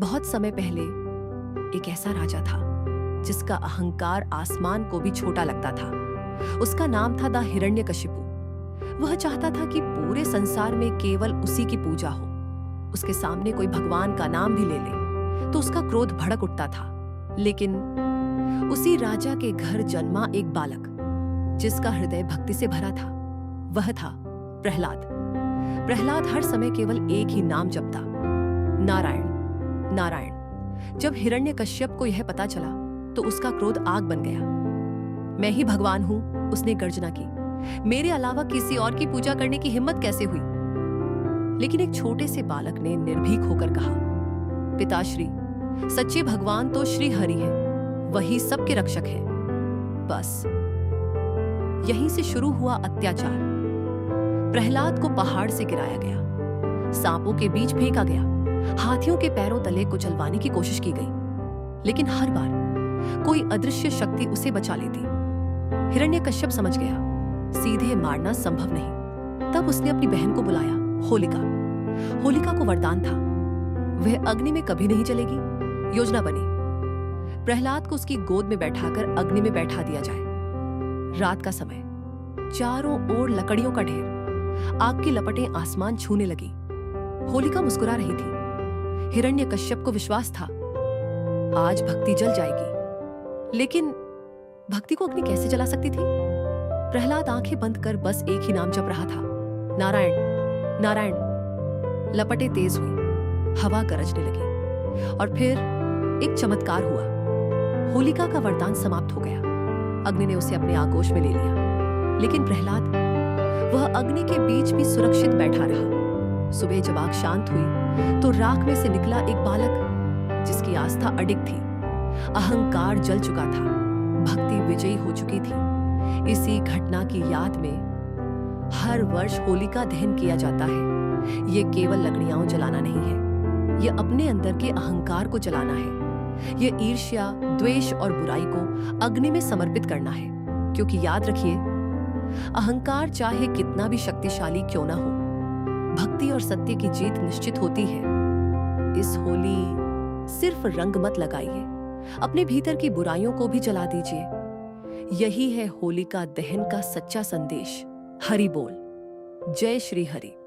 बहुत समय पहले एक ऐसा राजा था जिसका अहंकार आसमान को भी छोटा लगता था। उसका नाम था द हिरण्यकशिपु। वह चाहता था कि पूरे संसार में केवल उसी की पूजा हो। उसके सामने कोई भगवान का नाम भी ले ले तो उसका क्रोध भड़क उठता था। लेकिन उसी राजा के घर जन्मा एक बालक जिसका हृदय भक्ति से भरा था, वह था प्रहलाद। प्रहलाद हर समय केवल एक ही नाम जपता, नारायण नारायण। जब हिरण्यकश्यप को यह पता चला तो उसका क्रोध आग बन गया। मैं ही भगवान हूं, उसने गर्जना की। मेरे अलावा किसी और की पूजा करने की हिम्मत कैसे हुई? लेकिन एक छोटे से बालक ने निर्भीक होकर कहा, पिताश्री, सच्चे भगवान तो श्री हरि हैं, वही सबके रक्षक हैं। बस यहीं से शुरू हुआ अत्याचार। प्रहलाद को पहाड़ से गिराया गया, सांपों के बीच फेंका गया, हाथियों के पैरों तले कुचलवाने की कोशिश की गई, लेकिन हर बार कोई अदृश्य शक्ति उसे बचा लेती। हिरण्यकश्यप समझ गया, सीधे मारना संभव नहीं। तब उसने अपनी बहन को बुलाया, होलिका। होलिका को वरदान था, वह अग्नि में कभी नहीं जलेगी। योजना बनी, प्रहलाद को उसकी गोद में बैठाकर अग्नि में बैठा दिया जाए। रात का समय, चारों ओर लकड़ियों का ढेर, आग की लपटें आसमान छूने लगी। होलिका मुस्कुरा रही थी। हिरण्यकश्यप को विश्वास था, आज भक्ति जल जाएगी। लेकिन भक्ति को अग्नि कैसे जला सकती थी? प्रहलाद आंखें बंद कर बस एक ही नाम जप रहा था, नारायण नारायण। लपटें तेज हुई, हवा गरजने लगी और फिर एक चमत्कार हुआ। होलिका का वरदान समाप्त हो गया। अग्नि ने उसे अपने आगोश में ले लिया। लेकिन प्रहलाद, वह अग्नि के बीच भी सुरक्षित बैठा रहा। सुबह जब आग शांत हुई तो राख में से निकला एक बालक जिसकी आस्था अडिग थी। अहंकार जल चुका था, भक्ति विजयी हो चुकी थी। इसी घटना की याद में हर वर्ष होलिका दहन किया जाता है। ये केवल लकड़ियां जलाना नहीं है, ये अपने अंदर के अहंकार को जलाना है। ये ईर्ष्या, द्वेष और बुराई को अग्नि में समर्पित करना है। क्योंकि याद रखिए, अहंकार चाहे कितना भी शक्तिशाली क्यों ना हो, भक्ति और सत्य की जीत निश्चित होती है। इस होली सिर्फ रंग मत लगाइए, अपने भीतर की बुराइयों को भी जला दीजिए। यही है होलिका दहन का सच्चा संदेश। हरि बोल। जय श्री हरि।